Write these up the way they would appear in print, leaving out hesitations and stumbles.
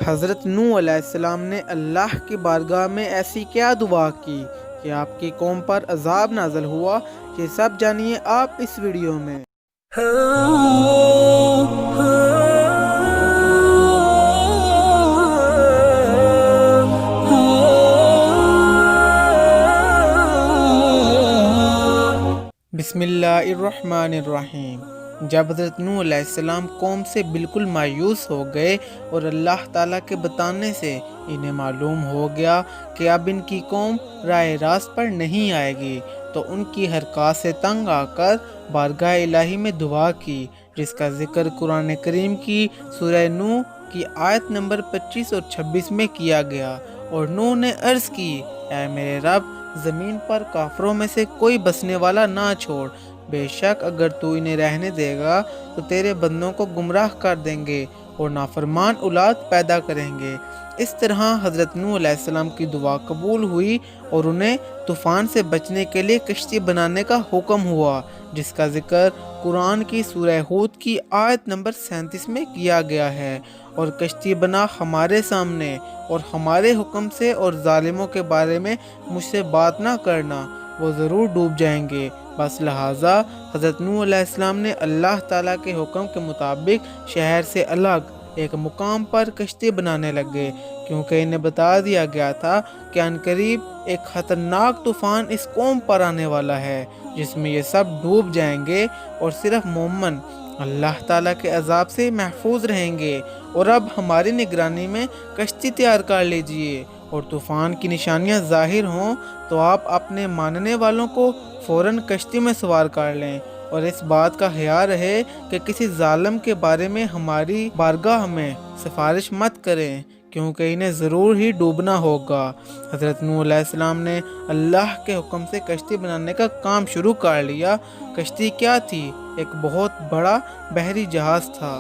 حضرت نوح علیہ السلام نے اللہ کی بارگاہ میں ایسی کیا دعا کی کہ آپ کی قوم پر عذاب نازل ہوا؟ یہ سب جانیے آپ اس ویڈیو میں۔ بسم اللہ الرحمن الرحیم۔ جب حضرت نوح علیہ السلام قوم سے بالکل مایوس ہو گئے اور اللہ تعالیٰ کے بتانے سے انہیں معلوم ہو گیا کہ اب ان کی قوم راہ راست پر نہیں آئے گی، تو ان کی حرکات سے تنگ آ کر بارگاہ الہی میں دعا کی، جس کا ذکر قرآن کریم کی سورہ نوح کی آیت نمبر 25 اور 26 میں کیا گیا۔ اور نوح نے عرض کی، اے میرے رب، زمین پر کافروں میں سے کوئی بسنے والا نہ چھوڑ، بے شک اگر تو انہیں رہنے دے گا تو تیرے بندوں کو گمراہ کر دیں گے اور نافرمان اولاد پیدا کریں گے۔ اس طرح حضرت نوح علیہ السلام کی دعا قبول ہوئی اور انہیں طوفان سے بچنے کے لیے کشتی بنانے کا حکم ہوا، جس کا ذکر قرآن کی سورہ ہود کی آیت نمبر 37 میں کیا گیا ہے۔ اور کشتی بنا ہمارے سامنے اور ہمارے حکم سے، اور ظالموں کے بارے میں مجھ سے بات نہ کرنا، وہ ضرور ڈوب جائیں گے۔ بس لہٰذا حضرت نوح علیہ السلام نے اللہ تعالیٰ کے حکم کے مطابق شہر سے الگ ایک مقام پر کشتی بنانے لگے، کیونکہ انہیں بتا دیا گیا تھا کہ عنقریب ایک خطرناک طوفان اس قوم پر آنے والا ہے، جس میں یہ سب ڈوب جائیں گے اور صرف مومن اللہ تعالیٰ کے عذاب سے محفوظ رہیں گے۔ اور اب ہماری نگرانی میں کشتی تیار کر لیجئے، اور طوفان کی نشانیاں ظاہر ہوں تو آپ اپنے ماننے والوں کو فوراً کشتی میں سوار کر لیں، اور اس بات کا خیال رہے کہ کسی ظالم کے بارے میں ہماری بارگاہ میں سفارش مت کریں، کیونکہ انہیں ضرور ہی ڈوبنا ہوگا۔ حضرت نوح علیہ السلام نے اللہ کے حکم سے کشتی بنانے کا کام شروع کر لیا۔ کشتی کیا تھی؟ ایک بہت بڑا بحری جہاز تھا۔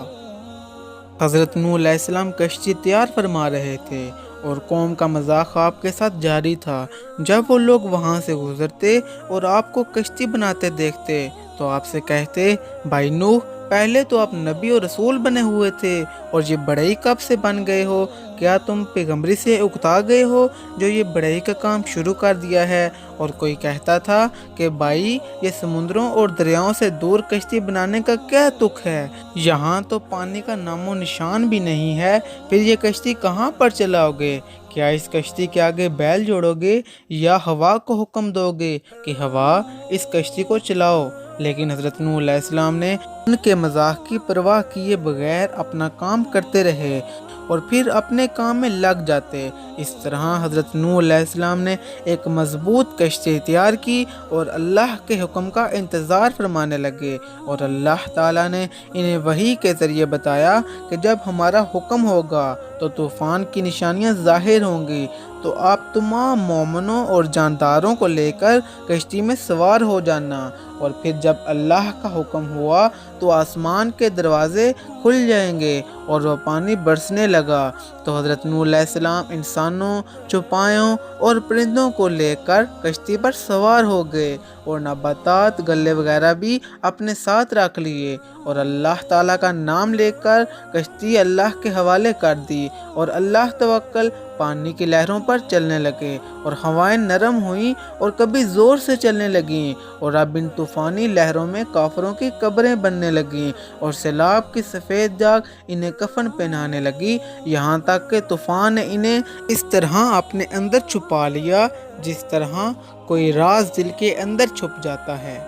حضرت نوح علیہ السلام کشتی تیار فرما رہے تھے اور قوم کا مذاق آپ کے ساتھ جاری تھا۔ جب وہ لوگ وہاں سے گزرتے اور آپ کو کشتی بناتے دیکھتے تو آپ سے کہتے، بھائی نوح، پہلے تو آپ نبی اور رسول بنے ہوئے تھے، اور یہ بڑھئی کب سے بن گئے ہو؟ کیا تم پیغمبری سے اکتا گئے ہو جو یہ بڑھئی کا کام شروع کر دیا ہے؟ اور کوئی کہتا تھا کہ بھائی، یہ سمندروں اور دریاؤں سے دور کشتی بنانے کا کیا تک ہے؟ یہاں تو پانی کا نام و نشان بھی نہیں ہے، پھر یہ کشتی کہاں پر چلاؤ گے؟ کیا اس کشتی کے آگے بیل جوڑو گے یا ہوا کو حکم دو گے کہ ہوا، اس کشتی کو چلاؤ؟ لیکن حضرت نوح علیہ السلام نے ان کے مذاق کی پرواہ کیے بغیر اپنا کام کرتے رہے اور پھر اپنے کام میں لگ جاتے۔ اس طرح حضرت نوح علیہ السلام نے ایک مضبوط کشتی تیار کی اور اللہ کے حکم کا انتظار فرمانے لگے، اور اللہ تعالیٰ نے انہیں وحی کے ذریعے بتایا کہ جب ہمارا حکم ہوگا تو طوفان کی نشانیاں ظاہر ہوں گی، تو آپ تمام مومنوں اور جانداروں کو لے کر کشتی میں سوار ہو جانا۔ اور پھر جب اللہ کا حکم ہوا تو آسمان کے دروازے کھل جائیں گے اور وہ پانی برسنے لگا، تو حضرت نوح علیہ السلام انسانوں، چوپایوں اور پرندوں کو لے کر کشتی پر سوار ہو گئے، اور نباتات، گلے وغیرہ بھی اپنے ساتھ رکھ لیے، اور اللہ تعالیٰ کا نام لے کر کشتی اللہ کے حوالے کر دی، اور اللہ توکل پانی کی لہروں پر چلنے لگے، اور ہوائیں نرم ہوئیں اور کبھی زور سے چلنے لگیں، اور اب ان طوفانی لہروں میں کافروں کی قبریں بننے لگیں، اور سیلاب کی سفید جاگ انہیں کفن پہنانے لگی، یہاں تک کہ طوفان نے انہیں اس طرح اپنے اندر چھپا لیا جس طرح کوئی راز دل کے اندر چھپ جاتا ہے۔